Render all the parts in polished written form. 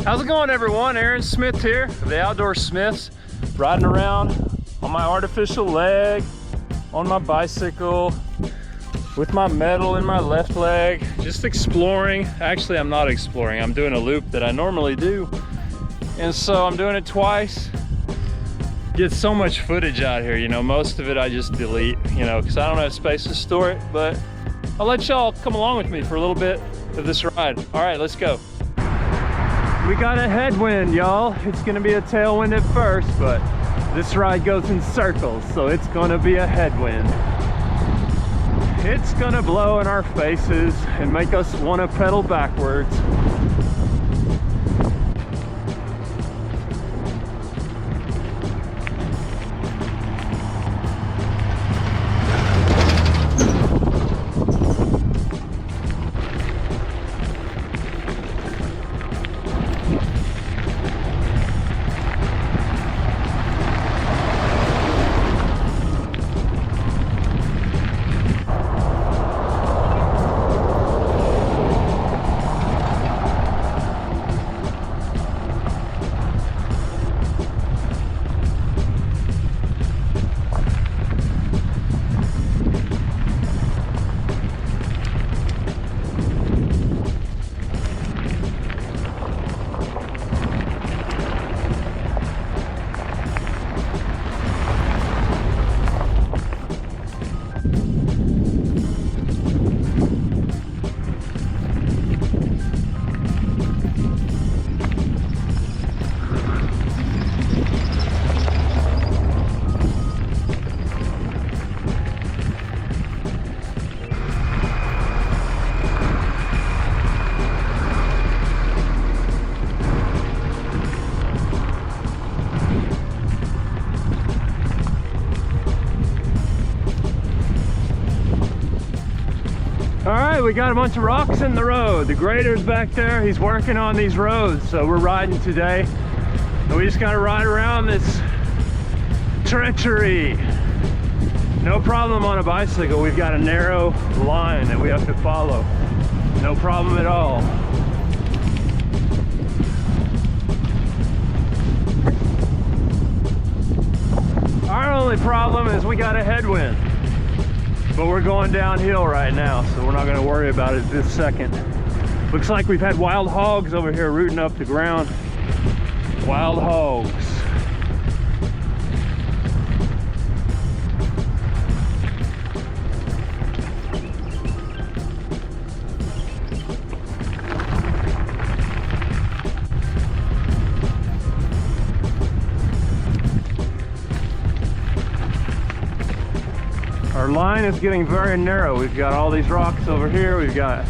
How's it going, everyone? Aaron Smith here of the Outdoor Smiths, riding around on my artificial leg, on my bicycle, with my medal in my left leg, just exploring. Actually, I'm not exploring. I'm doing a loop that I normally do. And so I'm doing it twice. Get so much footage out here, you know, most of it I just delete, you know, because I don't have space to store it, but I'll let y'all come along with me for a little bit of this ride. All right, let's go. We got a headwind, y'all. It's gonna be a tailwind at first, but this ride goes in circles, so it's gonna be a headwind. It's gonna blow in our faces and make us wanna pedal backwards. We got a bunch of rocks in the road. The grader's back there. He's working on these roads, so we're riding today. And we just gotta ride around this treachery. No problem on a bicycle. We've got a narrow line that we have to follow. No problem at all. Our only problem is we got a headwind. But we're going downhill right now, so we're not going to worry about it this second. Looks like we've had wild hogs over here rooting up the ground. Wild hogs. Our line is getting very narrow. We've got all these rocks over here. We've got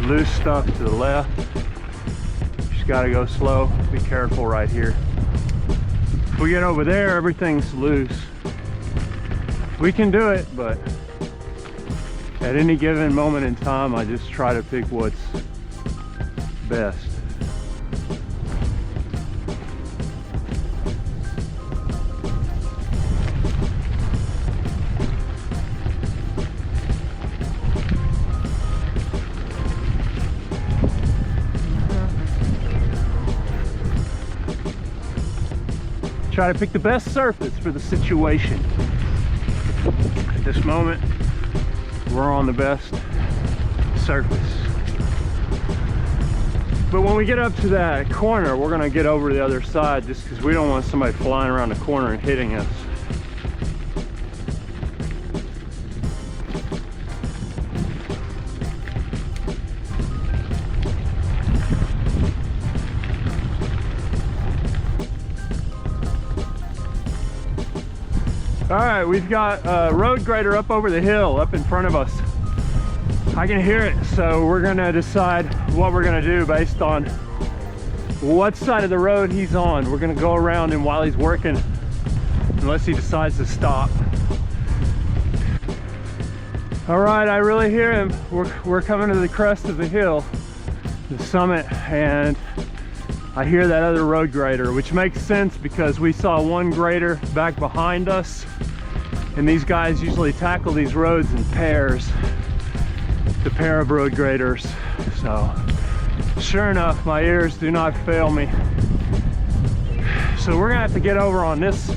loose stuff to the left. Just gotta go slow. Be careful right here. If we get over there, everything's loose. We can do it, but at any given moment in time, I just try to pick what's best. Try to pick the best surface for the situation. At this moment, we're on the best surface. But when we get up to that corner, we're gonna get over to the other side just because we don't want somebody flying around the corner and hitting us. All right, we've got a road grader up over the hill, up in front of us. I can hear it, so we're gonna decide what we're gonna do based on what side of the road he's on. We're gonna go around him while he's working, unless he decides to stop. All right, I really hear him. We're coming to the crest of the hill, the summit, and I hear that other road grader, which makes sense because we saw one grader back behind us, and these guys usually tackle these roads in pairs, the pair of road graders. So Sure enough, my ears do not fail me. So we're gonna have to get over on this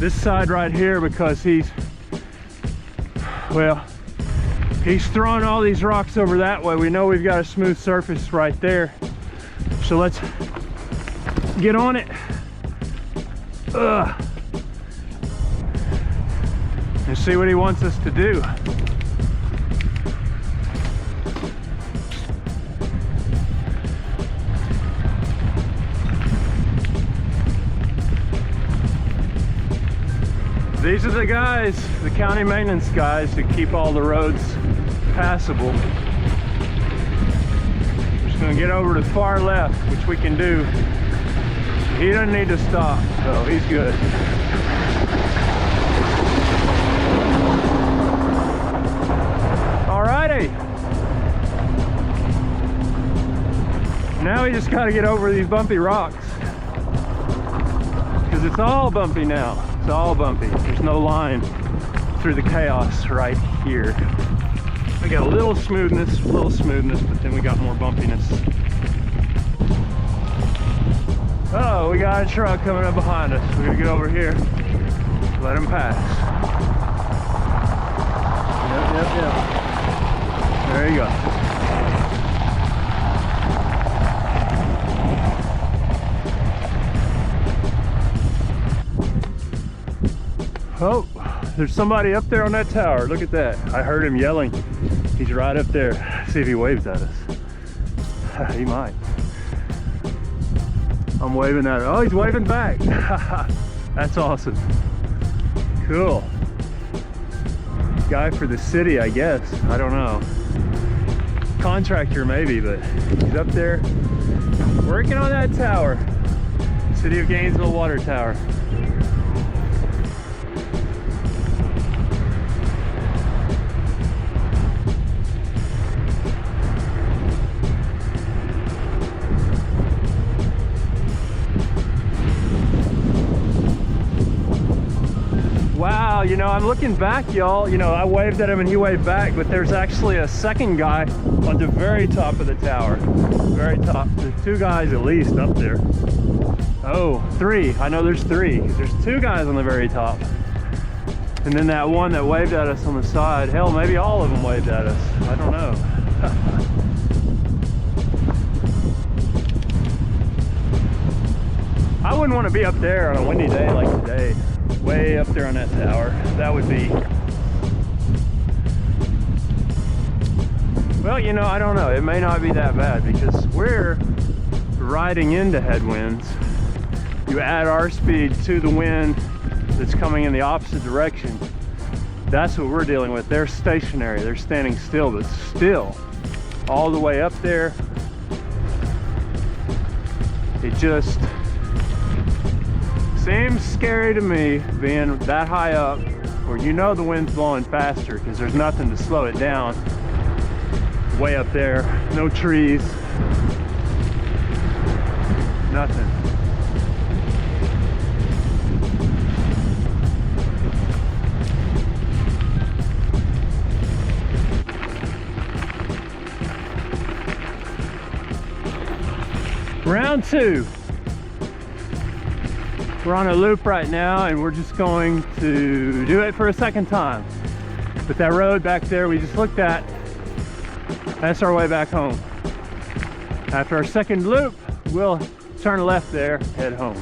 side right here because he's throwing all these rocks over that way. We know we've got a smooth surface right there. So let's get on it. And see what he wants us to do. These are the guys, the county maintenance guys, who keep all the roads passable. We're just gonna get over to the far left, which we can do. He doesn't need to stop, so he's good. Alrighty. Now we just gotta get over these bumpy rocks. Because it's all bumpy now. It's all bumpy. There's no line through the chaos right here. We got a little smoothness, but then we got more bumpiness. Oh, we got a truck coming up behind us. We're gonna get over here, let him pass. Yep. There you go. Oh, there's somebody up there on that tower. Look at that. I heard him yelling. He's right up there. See if he waves at us. He might. I'm waving at him. Oh, he's waving back. That's awesome. Cool. Guy for the city, I guess. I don't know. Contractor maybe, but he's up there working on that tower. City of Gainesville water tower. Wow, you know, I'm looking back, y'all. You know, I waved at him and he waved back, but there's actually a second guy on the very top of the tower. Very top. There's two guys at least up there. Oh, three. I know there's three. There's two guys on the very top. And then that one that waved at us on the side. Hell, maybe all of them waved at us. I don't know. I wouldn't want to be up there on a windy day like today. Way up there on that tower. That would be, well, you know, I don't know. It may not be that bad because we're riding into headwinds. You add our speed to the wind that's coming in the opposite direction. That's what we're dealing with. They're stationary. They're standing still, but still all the way up there. It just seems scary to me being that high up where you know the wind's blowing faster because there's nothing to slow it down. Way up there, no trees, nothing. Round two. We're on a loop right now and we're just going to do it for a second time. But that road back there we just looked at, that's our way back home. After our second loop, we'll turn left there, head home.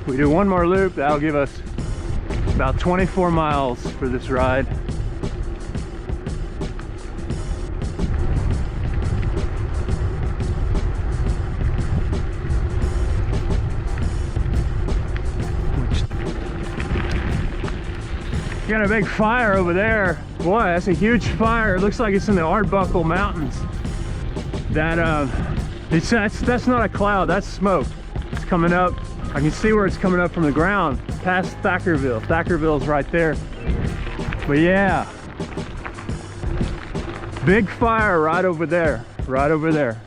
We do one more loop, that'll give us about 24 miles for this ride. Got a big fire over there. Boy, that's a huge fire. It looks like it's in the Arbuckle Mountains. That's not a cloud, that's smoke. It's coming up. I can see where it's coming up from the ground, past Thackerville. Thackerville's right there. But yeah, big fire right over there, right over there.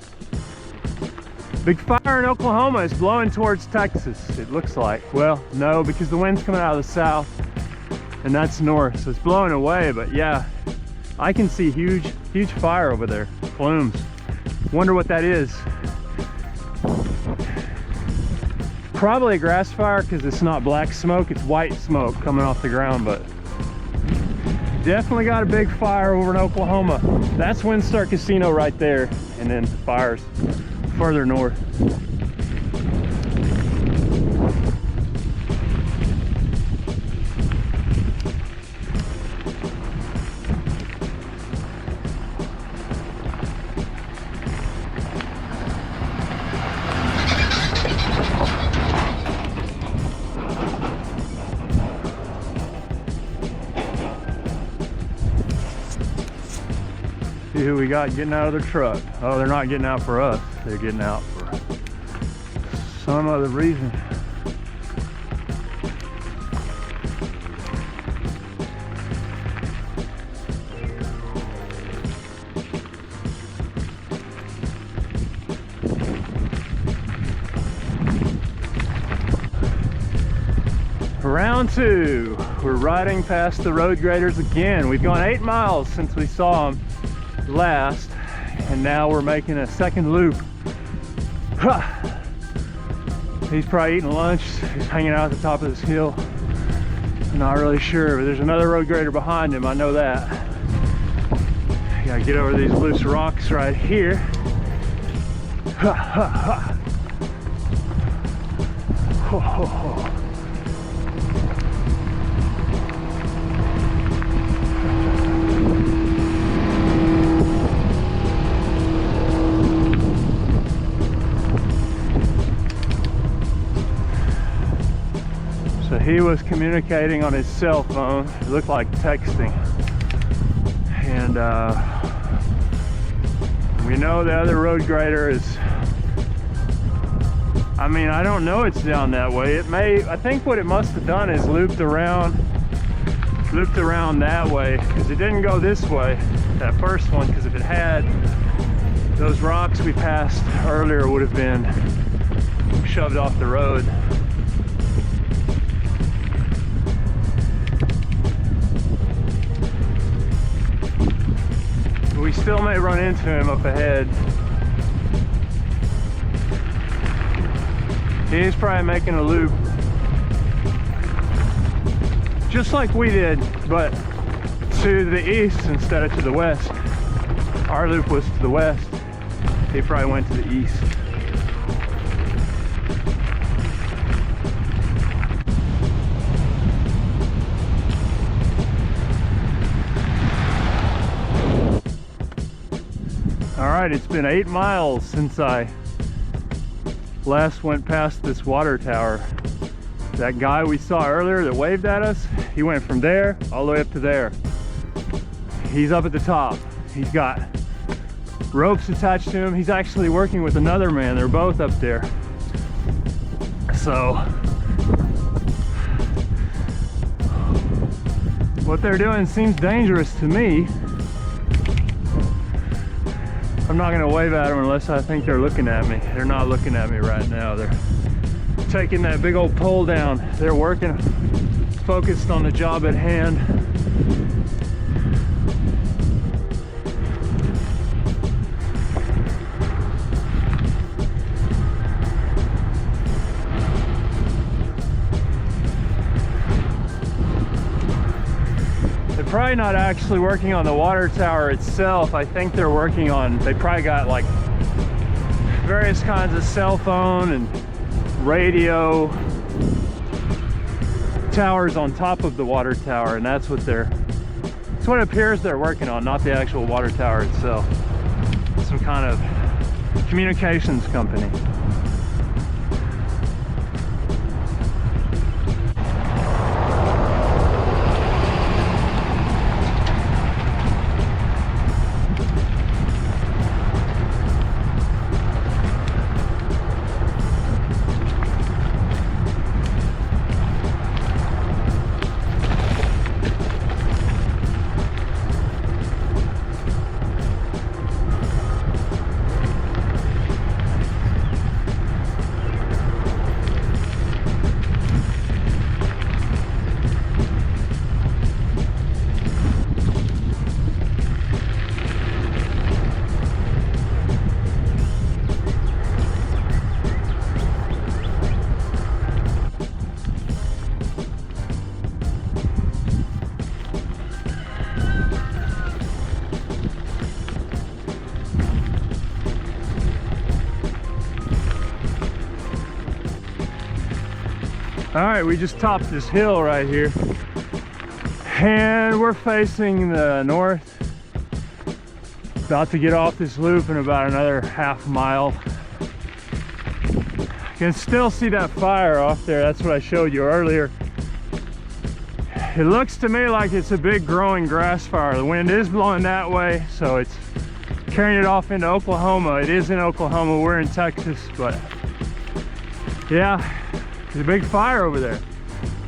Big fire in Oklahoma is blowing towards Texas, it looks like. Well, no, because the wind's coming out of the south. And that's north, so it's blowing away, but yeah, I can see huge fire over there, plumes. Wonder what that is. Probably a grass fire because it's not black smoke, it's white smoke coming off the ground, but definitely got a big fire over in Oklahoma. That's Windstar Casino right there, and then the fires further north. See who we got getting out of the truck. Oh, they're not getting out for us. They're getting out for some other reason. Round two. We're riding past the road graders again. We've gone 8 miles since we saw them last, and now we're making a second loop. He's probably eating lunch. He's hanging out at the top of this hill. I'm not really sure, but there's another road grader behind him. I know that. You gotta get over these loose rocks right here. So he was communicating on his cell phone. It looked like texting. And we know the other road grader is, I mean, I don't know it's down that way. It may, I think what it must have done is looped around that way, because it didn't go this way, that first one, because if it had, those rocks we passed earlier would have been shoved off the road. We still may run into him up ahead. He's probably making a loop just like we did, but to the east instead of to the west. Our loop was to the west. He probably went to the east. All right, it's been 8 miles since I last went past this water tower. That guy we saw earlier that waved at us, he went from there all the way up to there. He's up at the top. He's got ropes attached to him. He's actually working with another man. They're both up there. So what they're doing seems dangerous to me. I'm not gonna wave at them unless I think they're looking at me. They're not looking at me right now. They're taking that big old pole down. They're working, focused on the job at hand. Probably not actually working on the water tower itself. I think they're working on, they probably got like various kinds of cell phone and radio towers on top of the water tower, and that's what it appears they're working on, not the actual water tower itself. Some kind of communications company. All right, we just topped this hill right here, and we're facing the north. About to get off this loop in about another half mile. You can still see that fire off there. That's what I showed you earlier. It looks to me like it's a big growing grass fire. The wind is blowing that way, so it's carrying it off into Oklahoma. It is in Oklahoma, we're in Texas, but yeah, there's a big fire over there.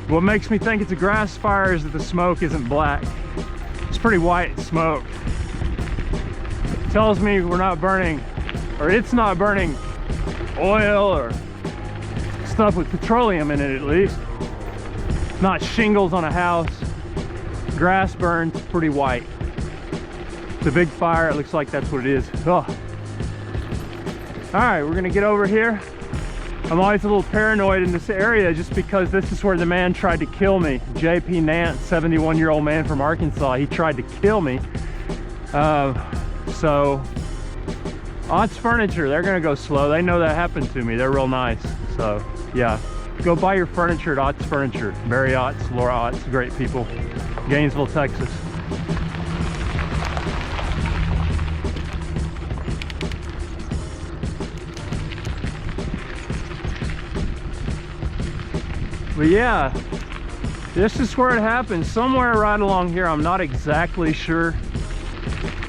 What makes me think it's a grass fire is that the smoke isn't black. It's pretty white smoke. It tells me we're not burning, or it's not burning oil or stuff with petroleum in it, at least. Not shingles on a house. Grass burns pretty white. It's a big fire. It looks like that's what it is. Oh. All right, we're gonna get over here. I'm always a little paranoid in this area just because this is where the man tried to kill me. J.P. Nance, 71-year-old man from Arkansas. He tried to kill me. So Ott's Furniture, they're gonna go slow. They know that happened to me. They're real nice. So yeah, go buy your furniture at Ott's Furniture. Barry Otts, Laura Otts, great people. Gainesville, Texas. But yeah, this is where it happened. Somewhere right along here, I'm not exactly sure.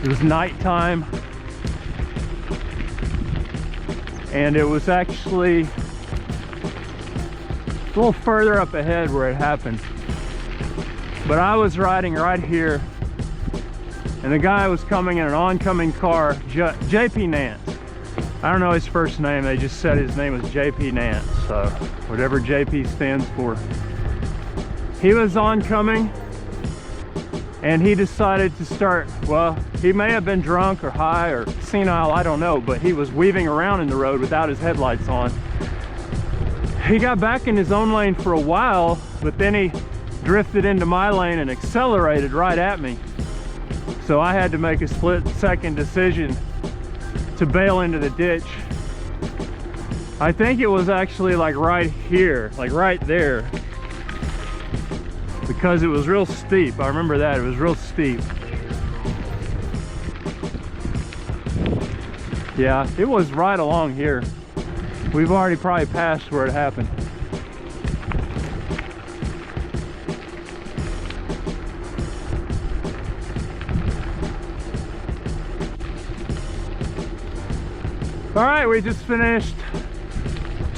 It was nighttime. And it was actually a little further up ahead where it happened. But I was riding right here, and the guy was coming in an oncoming car, J.P. Nance. I don't know his first name, they just said his name was J.P. Nance, so whatever J.P. stands for. He was oncoming, and he decided to start, well, he may have been drunk or high or senile, I don't know, but he was weaving around in the road without his headlights on. He got back in his own lane for a while, but then he drifted into my lane and accelerated right at me. So I had to make a split-second decision to bail into the ditch. I think it was actually like right here, like right there, because it was real steep. I remember that, it was real steep. Yeah, it was right along here. We've already probably passed where it happened. All right, we just finished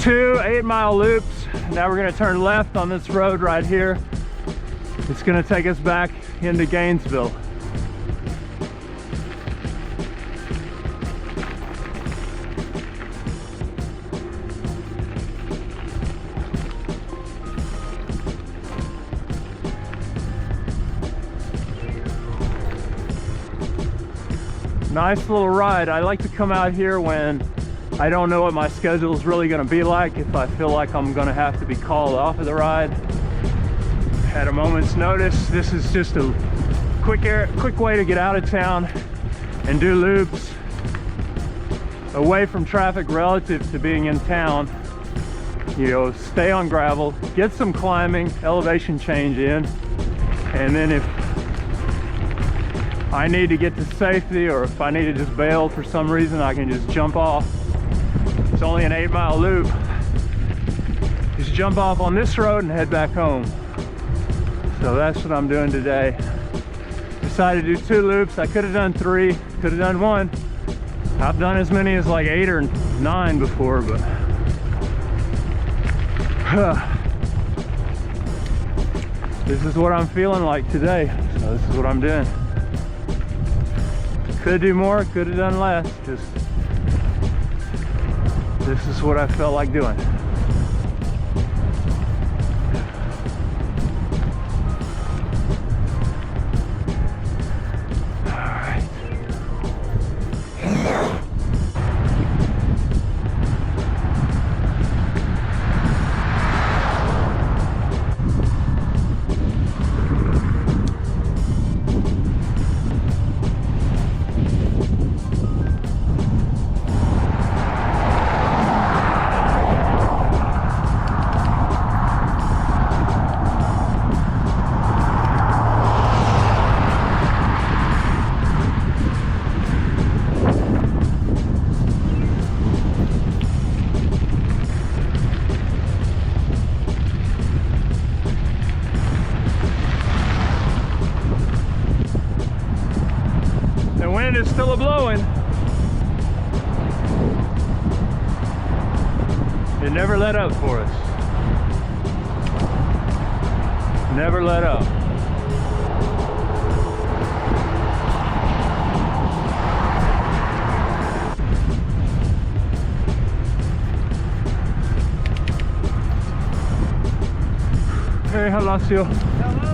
2 8-mile loops. Now we're gonna turn left on this road right here. It's gonna take us back into Gainesville. Nice little ride. I like to come out here when I don't know what my schedule is really going to be like. If I feel like I'm going to have to be called off of the ride at a moment's notice. This is just a quick way to get out of town and do loops away from traffic relative to being in town. You know, stay on gravel, get some climbing, elevation change in, and then if I need to get to safety, or if I need to just bail for some reason, I can just jump off. It's only an 8-mile loop. Just jump off on this road and head back home. So that's what I'm doing today. Decided to do 2 loops. I could have done 3, could have done 1. I've done as many as like 8 or 9 before, but this is what I'm feeling like today. So this is what I'm doing. Could do more, could have done less. Just this is what I felt like doing. wind is still a-blowing. It never let up for us. Never let up. Hey, Horacio.